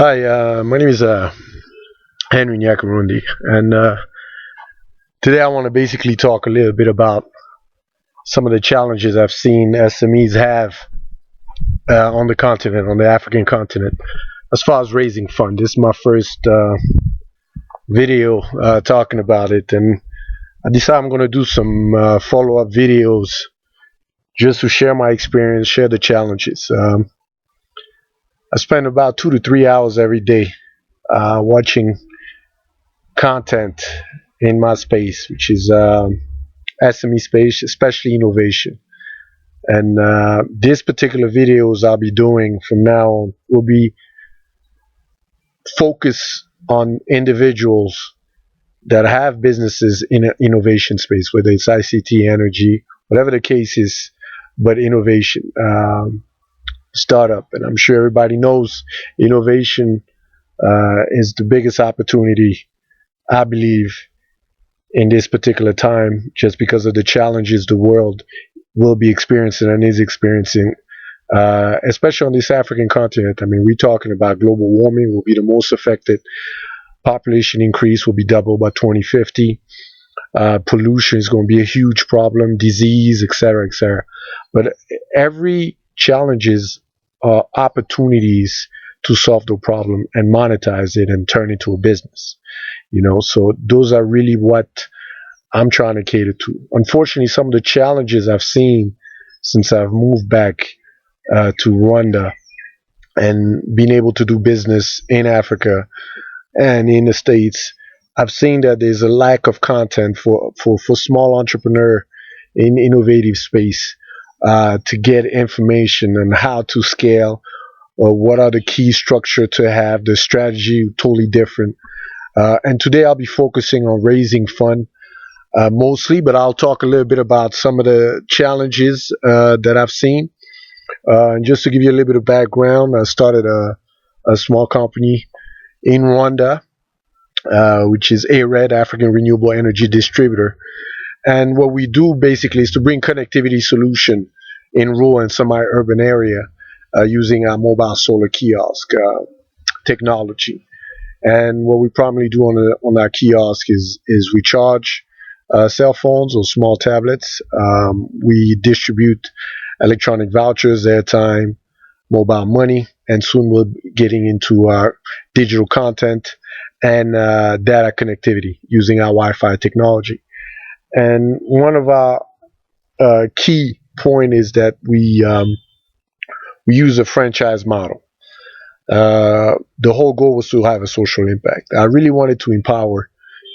Hi, my name is Henry Nyakarundi, and today I want to basically talk a little bit about some of the challenges I've seen SMEs have on the continent, on the African continent, as far as raising funds. This is my first video talking about it, and I decided I'm going to do some follow-up videos just to share my experience, share the challenges. I spend about 2 to 3 hours every day watching content in my space, which is SME space, especially innovation. And these particular videos I'll be doing from now on will be focused on individuals that have businesses in an innovation space, whether it's ICT, energy, whatever the case is, but innovation, startup. And I'm sure everybody knows innovation is the biggest opportunity, I believe, in this particular time, just because of the challenges the world will be experiencing and is experiencing, especially on this African continent. I mean, we're talking about global warming will be the most affected. Population increase will be double by 2050. Pollution is going to be a huge problem, disease, etc., etc. But every challenges are opportunities to solve the problem and monetize it and turn it into a business. So those are really what I'm trying to cater to. Unfortunately, some of the challenges I've seen since I've moved back to Rwanda and being able to do business in Africa and in the States, I've seen that there's a lack of content for small entrepreneur in innovative space to get information on how to scale, or what are the key structure to have, the strategy totally different. And today I'll be focusing on raising fund mostly, but I'll talk a little bit about some of the challenges that I've seen. And just to give you a little bit of background, I started a small company in Rwanda, which is ARED, African Renewable Energy Distributor. And what we do basically is to bring connectivity solution in rural and semi-urban area using our mobile solar kiosk technology. And what we primarily do on our kiosk is we charge cell phones or small tablets. We distribute electronic vouchers, airtime, mobile money, and soon we're getting into our digital content and data connectivity using our Wi-Fi technology. And one of our key point is that we use a franchise model. The whole goal was to have a social impact. I really wanted to empower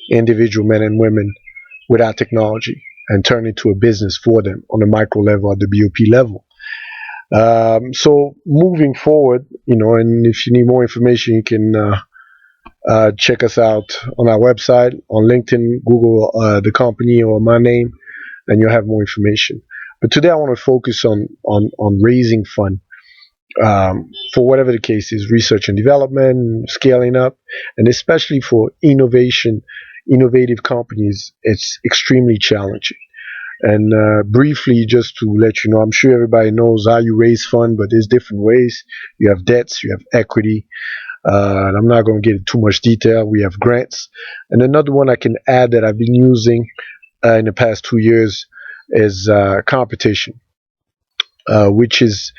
individual men and women with our technology and turn it into a business for them on a micro level, at the BOP level. So moving forward, and if you need more information, you can check us out on our website, on LinkedIn, Google the company or my name, and you'll have more information. But today I want to focus on raising fund. For whatever the case is, research and development, scaling up, and especially for innovative companies, it's extremely challenging. And briefly, just to let you know, I'm sure everybody knows how you raise fund, but there's different ways. You have debts, you have equity, and I'm not going to get into too much detail. We have grants. And another one I can add that I've been using in the past 2 years is competition, which is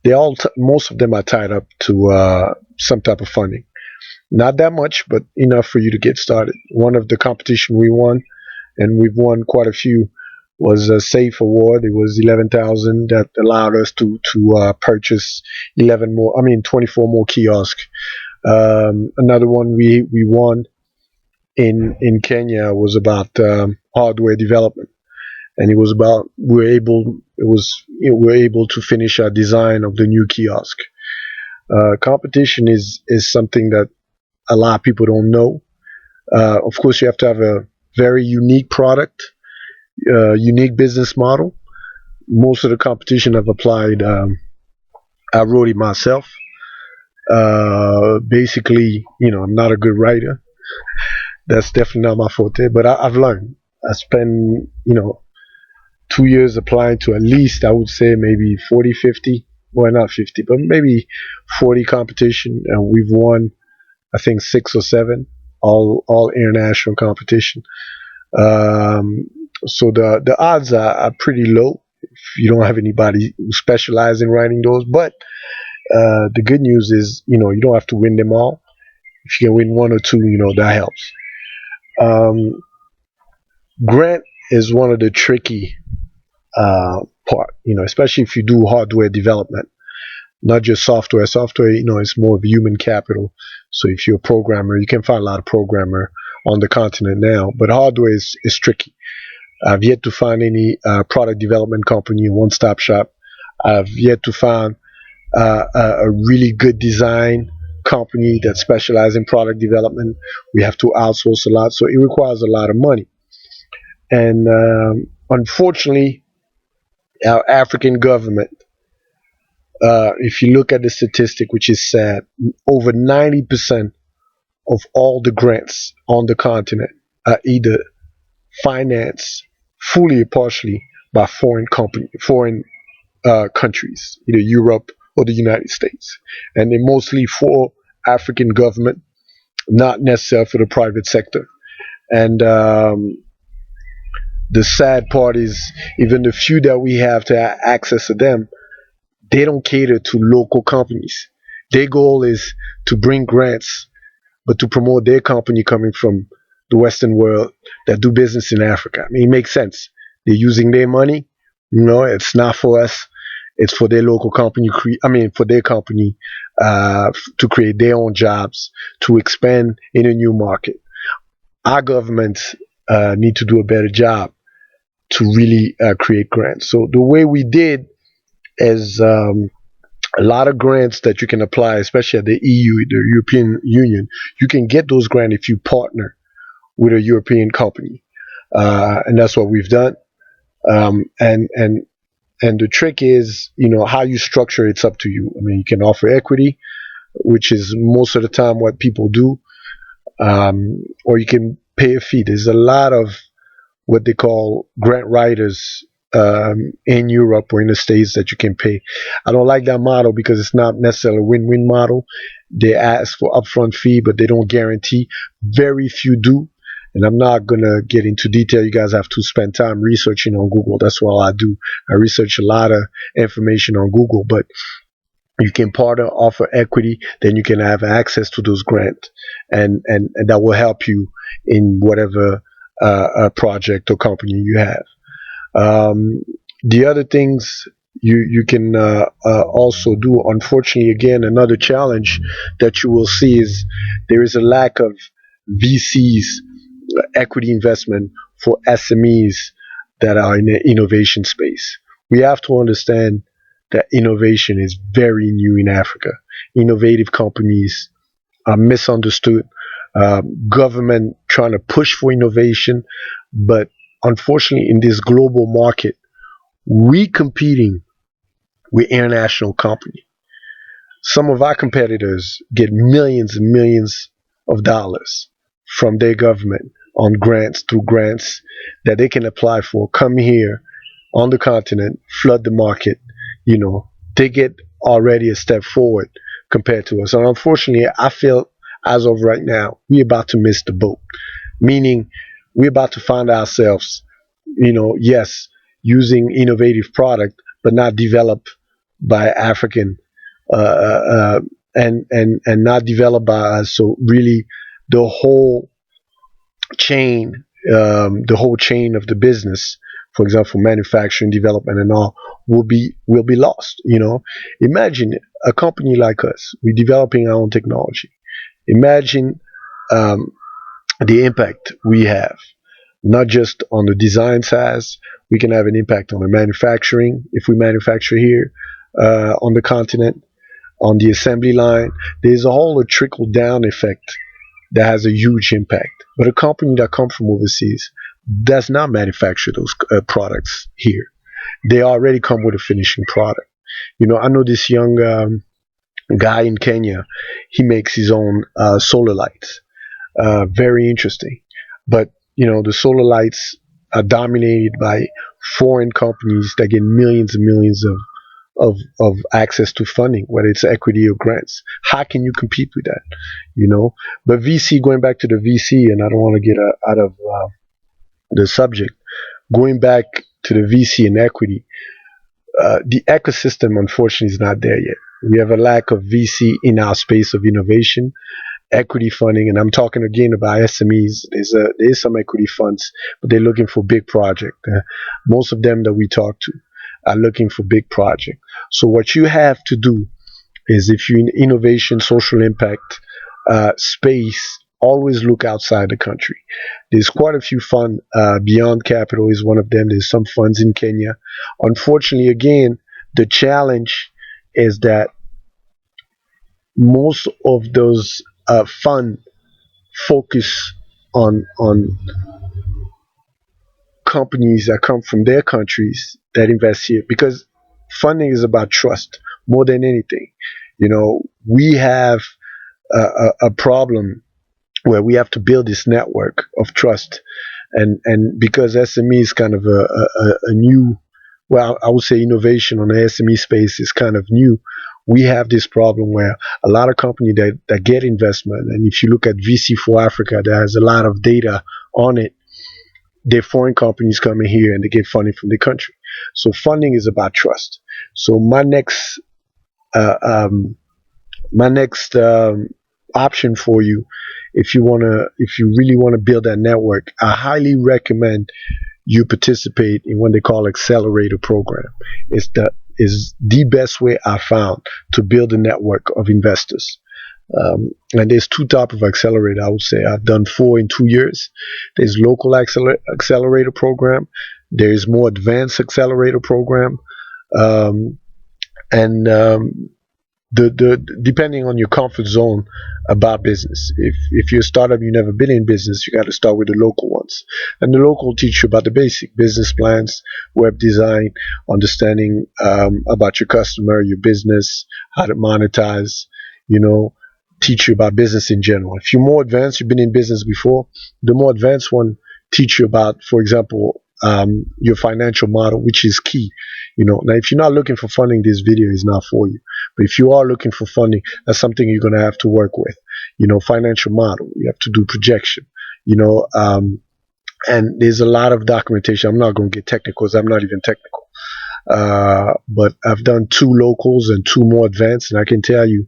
most of them are tied up to some type of funding. Not that much, but enough for you to get started. One of the competition we won, and we've won quite a few, was a SAFE award. It was 11,000 that allowed us to purchase 24 more kiosks. Another one we won in Kenya was about hardware development, and it was about we're able to finish our design of the new kiosk. Competition is something that a lot of people don't know. Of course, you have to have a very unique product, unique business model. Most of the competition I've applied, I wrote it myself. Basically, I'm not a good writer. That's definitely not my forte, but I've learned. I spent, 2 years applying to at least, I would say, maybe 40, 50, well, not 50, but maybe 40 competition, and we've won I think 6 or 7, all international competition. Um, so the odds are pretty low if you don't have anybody who specializes in writing those. But the good news is, you don't have to win them all. If you can win one or two, that helps. Um, Grant is one of the tricky part, especially if you do hardware development, not just software. Software, is more of human capital. So if you're a programmer, you can find a lot of programmer on the continent now. But hardware is tricky. I've yet to find any product development company, one-stop shop. I've yet to find a really good design company that specializes in product development. We have to outsource a lot, so it requires a lot of money. And unfortunately, our African government, if you look at the statistic, which is sad, over 90% of all the grants on the continent are either financed fully or partially by foreign countries, either Europe or the United States, and they're mostly for African government, not necessarily for the private sector. And the sad part is, even the few that we have to access to them, they don't cater to local companies. Their goal is to bring grants, but to promote their company coming from the Western world that do business in Africa. I mean, it makes sense. They're using their money. It's not for us. It's for their local company. For their company to create their own jobs, to expand in a new market. Our governments need to do a better job to really create grants. So the way we did is a lot of grants that you can apply, especially at the EU, the European Union. You can get those grants if you partner with a European company, and that's what we've done. And the trick is, how you structure it's up to you. I mean, you can offer equity, which is most of the time what people do, or you can pay a fee. There's a lot of what they call grant writers in Europe or in the States that you can pay. I don't like that model because it's not necessarily a win-win model. They ask for upfront fee, but they don't guarantee. Very few do. And I'm not going to get into detail. You guys have to spend time researching on Google. That's what I do. I research a lot of information on Google, but you can partner, offer equity, then you can have access to those grants, and that will help you in whatever project or company you have. The other things you can also do, unfortunately, again, another challenge that you will see is there is a lack of VCs, equity investment for SMEs that are in the innovation space. We have to understand that innovation is very new in Africa. Innovative companies are misunderstood. Government trying to push for innovation, but unfortunately, in this global market, we competing with international company. Some of our competitors get millions and millions of dollars from their government on grants, through grants that they can apply for. Come here on the continent, flood the market. They get already a step forward compared to us. And unfortunately, I feel as of right now, we're about to miss the boat. Meaning, we're about to find ourselves, yes, using innovative product, but not developed by African, and not developed by us. So really, the whole chain of the business, for example, manufacturing, development, and all, will be lost. Imagine a company like us. We're developing our own technology. Imagine the impact we have, not just on the design side. We can have an impact on the manufacturing if we manufacture here on the continent, on the assembly line. There's a whole trickle down effect that has a huge impact. But a company that comes from overseas does not manufacture those products here. They already come with a finishing product. I know this young guy in Kenya. He makes his own solar lights. Very interesting. But the solar lights are dominated by foreign companies that get millions and millions of access to funding, whether it's equity or grants. How can you compete with that? You know, but VC, going back to the VC, and I don't want to get out of the subject. Going back to the VC and equity, the ecosystem unfortunately is not there yet. We have a lack of VC in our space of innovation, equity funding, and I'm talking again about SMEs. There's some equity funds, but they're looking for big projects. Most of them that we talk to are looking for big projects. So what you have to do is, if you're in innovation, social impact space, always look outside the country. There's quite a few funds. Beyond Capital is one of them. There's some funds in Kenya. Unfortunately, again, the challenge is that most of those funds focus on companies that come from their countries that invest here, because funding is about trust more than anything. You know, we have a problem where we have to build this network of trust, and because SME is kind of a new, well, I would say innovation on the SME space is kind of new. We have this problem where a lot of companies that get investment, and if you look at VC for Africa, that has a lot of data on it, they're foreign companies coming here and they get funding from the country. So funding is about trust. So my next option for you, if you really want to build that network, I highly recommend you participate in what they call accelerator program. It's the best way I found to build a network of investors. And there's two types of accelerator. I would say I've done 4 in 2 years. There's local accelerator program. There's more advanced accelerator program, and the depending on your comfort zone about business. If you're a startup, you've never been in business, you got to start with the local ones. And the local will teach you about the basic business plans, web design, understanding about your customer, your business, how to monetize, teach you about business in general. If you're more advanced, you've been in business before, the more advanced one teach you about, for example, your financial model, which is key. Now, if you're not looking for funding, this video is not for you. But if you are looking for funding, that's something you're going to have to work with. Financial model, you have to do projection, and there's a lot of documentation. I'm not going to get technical because I'm not even technical. But I've done 2 locals and 2 more advanced, and I can tell you,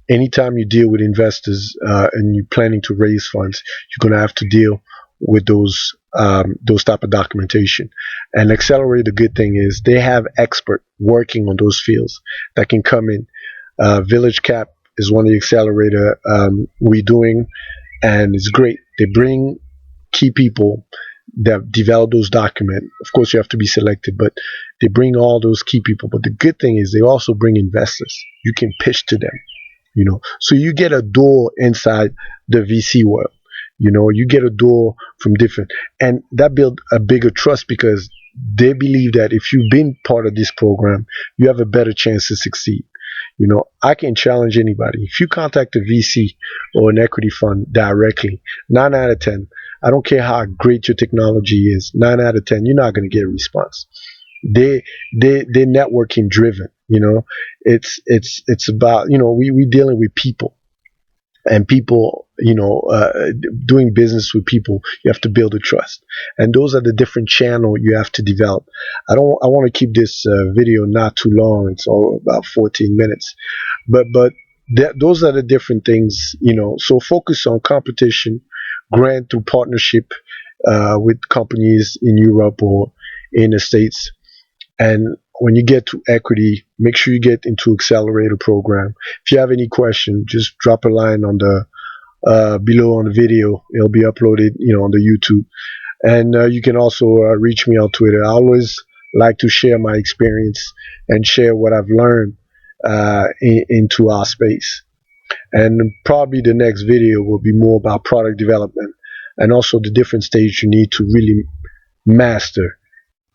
anytime you deal with investors and you're planning to raise funds, you're going to have to deal with those type of documentation. And Accelerate, the good thing is they have expert working on those fields that can come in. Village Cap is one of the accelerator we're doing, and it's great. They bring key people that develop those documents. Of course, you have to be selected, but they bring all those key people. But the good thing is they also bring investors. You can pitch to them, so you get a door inside the VC world. You get a door from different, and that builds a bigger trust because they believe that if you've been part of this program, you have a better chance to succeed. I can challenge anybody. If you contact a VC or an equity fund directly, 9 out of 10, I don't care how great your technology is, 9 out of 10, you're not going to get a response. They're networking driven. It's about, we dealing with people. And people, doing business with people, you have to build a trust. And those are the different channels you have to develop. I want to keep this video not too long. It's all about 14 minutes. But those are the different things, So focus on competition, grant through partnership with companies in Europe or in the States. And when you get to equity, make sure you get into accelerator program. If you have any question, just drop a line on the below on the video. It'll be uploaded, on the YouTube. And you can also reach me on Twitter. I always like to share my experience and share what I've learned into our space. And probably the next video will be more about product development and also the different stages you need to really master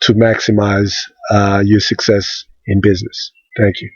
to maximize your success in business. Thank you.